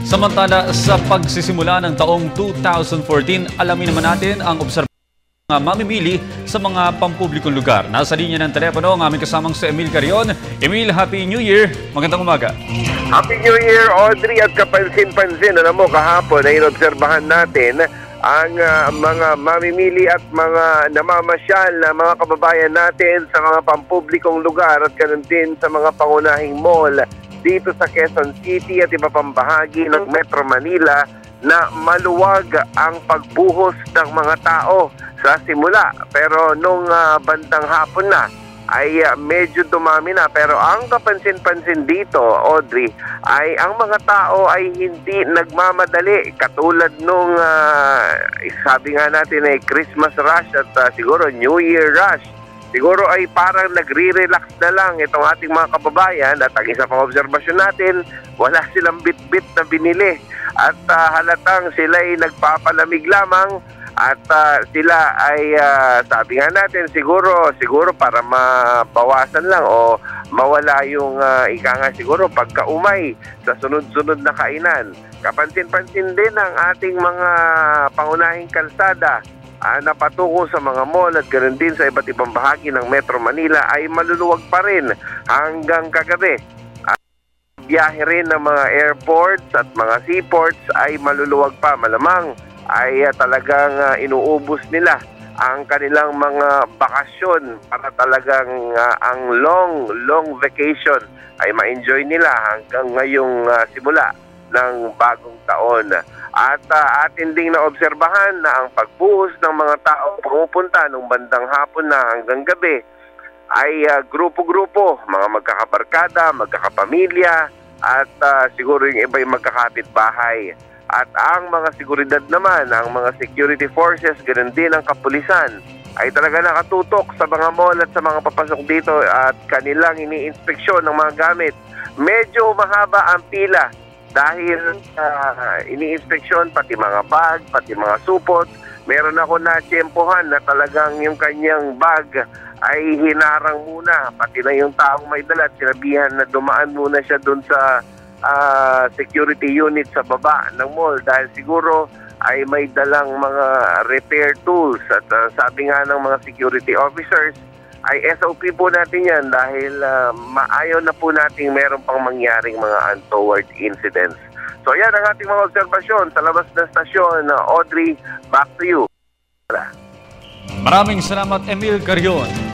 Samantala, sa pagsisimula ng taong 2014, alamin naman natin ang obserbasyon ng mamimili sa mga pampublikong lugar. Nasa linya ng telepono ang aming kasamang si Emil Carion. Emil, Happy New Year! Magandang umaga. Happy New Year, Audrey, at kapansin-pansin. Alam mo, kahapon ay inobserbahan natin ang mga mamimili at mga namamasyal na mga kababayan natin sa mga pampublikong lugar at ganun din sa mga pangunahing mall dito sa Quezon City at iba pang bahagi ng Metro Manila na maluwag ang pagbuhos ng mga tao sa simula. Pero nung bandang hapon na ay medyo dumami na. Pero ang kapansin-pansin dito, Audrey, ay ang mga tao ay hindi nagmamadali. Katulad nung sabi nga natin ay Christmas rush at siguro New Year rush. Siguro ay parang nagre-relax na lang itong ating mga kababayan at ang isa pang obserbasyon natin, wala silang bit-bit na binili at halatang sila ay nagpapalamig lamang at sila ay sabi nga natin siguro para mabawasan lang o mawala yung ika nga siguro pagkaumay sa sunod-sunod na kainan. Kapansin-pansin din ang ating mga pangunahing kalsada na patungo sa mga mall at ganoon din sa iba't ibang bahagi ng Metro Manila ay maluluwag pa rin hanggang kagabi. Biyahe rin ng mga airports at mga seaports ay maluluwag pa. Malamang ay talagang inuubos nila ang kanilang mga bakasyon para talagang ang long vacation ay ma-enjoy nila hanggang ngayong simula ng bagong taon. At atin ding naobserbahan na ang pagbuhos ng mga tao pumupunta nung bandang hapon na hanggang gabi ay grupo-grupo, mga magkakabarkada, magkakapamilya at siguro yung iba yung magkakapitbahay. At ang mga seguridad naman, ang mga security forces, ganoon din ang kapulisan, ay talaga nakatutok sa mga mall at sa mga papasok dito at kanilang ini-inspeksyon ng mga gamit. Medyo mahaba ang pila dahil ini-inspeksyon pati mga bag, pati mga supot. Meron ako na-tsempohan na talagang yung kanyang bag ay hinarang muna. Pati na yung taong may dala at sinabihan na dumaan muna siya dun sa security unit sa baba ng mall dahil siguro ay may dalang mga repair tools. At sabi nga ng mga security officers, ay SOP po natin yan dahil maayaw na po natin meron pang mangyaring mga untoward incidents. So yan ang ating mga obserbasyon sa labas ng stasyon. Audrey, back to you. Maraming salamat, Emil Carion.